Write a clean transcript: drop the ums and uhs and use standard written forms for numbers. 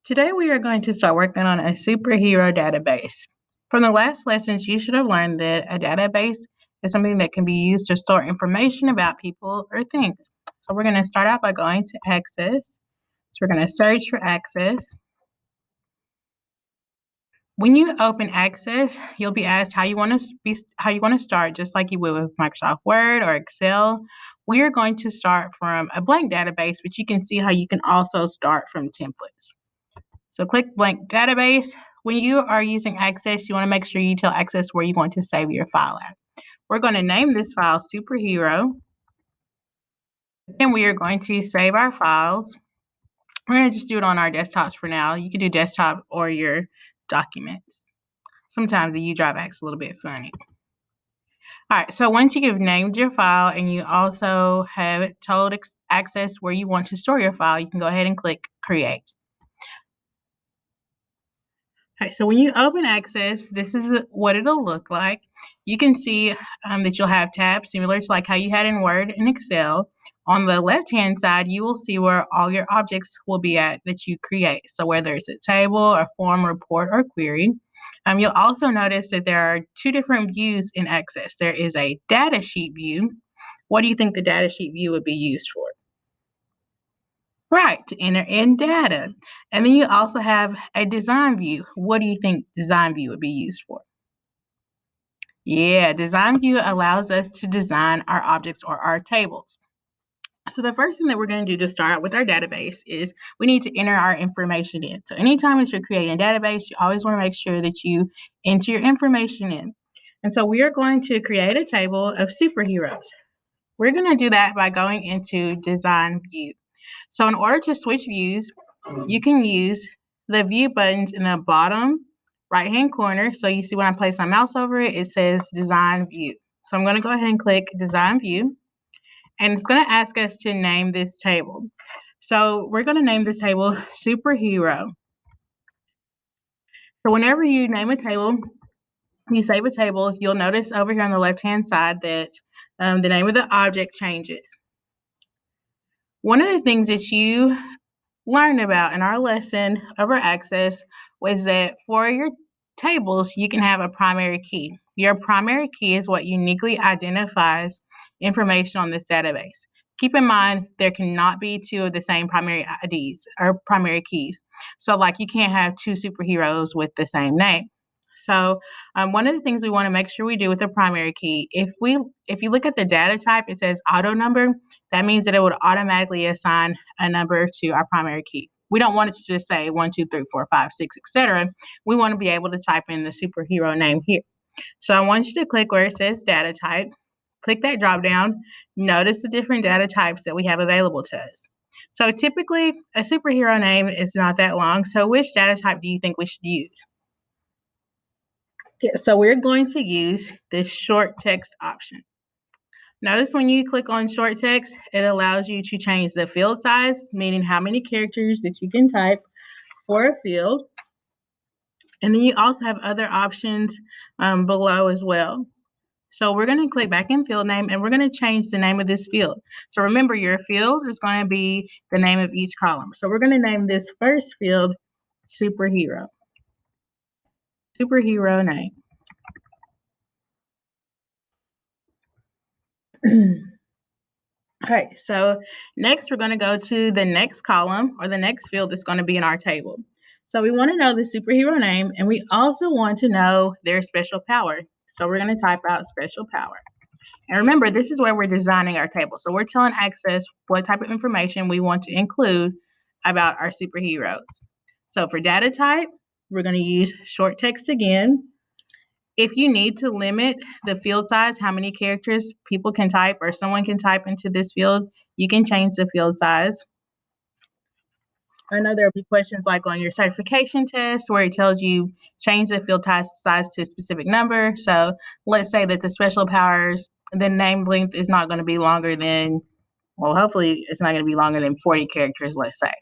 Today we are going to start working on a superhero database. From the last lessons, you should have learned that a database is something that can be used to store information about people or things. So we're going to start out by going to Access. So we're going to search for Access. When you open Access, you'll be asked how you want to start, just like you would with Microsoft Word or Excel. We are going to start from a blank database, but you can see how you can also start from templates. So click blank database. When you are using Access, you want to make sure you tell Access where you want to save your file at. We're going to name this file Superhero. And we are going to save our files. We're going to just do it on our desktops for now. You can do desktop or your documents. Sometimes the U drive acts a little bit funny. All right, so once you've named your file and you also have told Access where you want to store your file, you can go ahead and click Create. Okay, so when you open Access, this is what it'll look like. You can see that you'll have tabs similar to like how you had in Word and Excel. On the left-hand side, you will see where all your objects will be at that you create. So whether it's a table, a form, report, or query. You'll also notice that there are two different views in Access. There is a data sheet view. What do you think the data sheet view would be used for? Right, to enter in data. And then you also have a design view. What do you think design view would be used for? Yeah, design view allows us to design our objects or our tables. So the first thing that we're going to do to start out with our database is we need to enter our information in. So anytime that you're creating a database, you always want to make sure that you enter your information in. And so we are going to create a table of superheroes. We're going to do that by going into design view. So in order to switch views, you can use the view buttons in the bottom right-hand corner. So you see when I place my mouse over it, it says design view. So I'm going to go ahead and click design view. And it's going to ask us to name this table. So we're going to name the table superhero. So whenever you name a table, you save a table, you'll notice over here on the left-hand side that the name of the object changes. One of the things that you learned about in our lesson over Access was that for your tables, you can have a primary key. Your primary key is what uniquely identifies information on this database. Keep in mind, there cannot be two of the same primary IDs or primary keys. So like you can't have two superheroes with the same name. So one of the things we want to make sure we do with the primary key, if you look at the data type, it says auto number. That means that it would automatically assign a number to our primary key. We don't want it to just say 1, 2, 3, 4, 5, 6, etc. We want to be able to type in the superhero name here. So I want you to click where it says data type. Click that drop down. Notice the different data types that we have available to us. So typically, a superhero name is not that long. So which data type do you think we should use? So we're going to use the short text option. Notice when you click on short text, it allows you to change the field size, meaning how many characters that you can type for a field. And then you also have other options below as well. So we're going to click back in field name and we're going to change the name of this field. So remember, your field is going to be the name of each column. So we're going to name this first field superhero. Superhero name. All right, so next we're going to go to the next column or the next field that's going to be in our table. So we want to know the superhero name and we also want to know their special power. So we're going to type out special power. And remember, this is where we're designing our table. So we're telling Access what type of information we want to include about our superheroes. So for data type, we're going to use short text again. If you need to limit the field size, how many characters people can type or someone can type into this field, you can change the field size. I know there'll be questions like on your certification test where it tells you change the field size to a specific number. So let's say that the special powers, the name length is not going to be longer than, well, hopefully it's not going to be longer than 40 characters, let's say.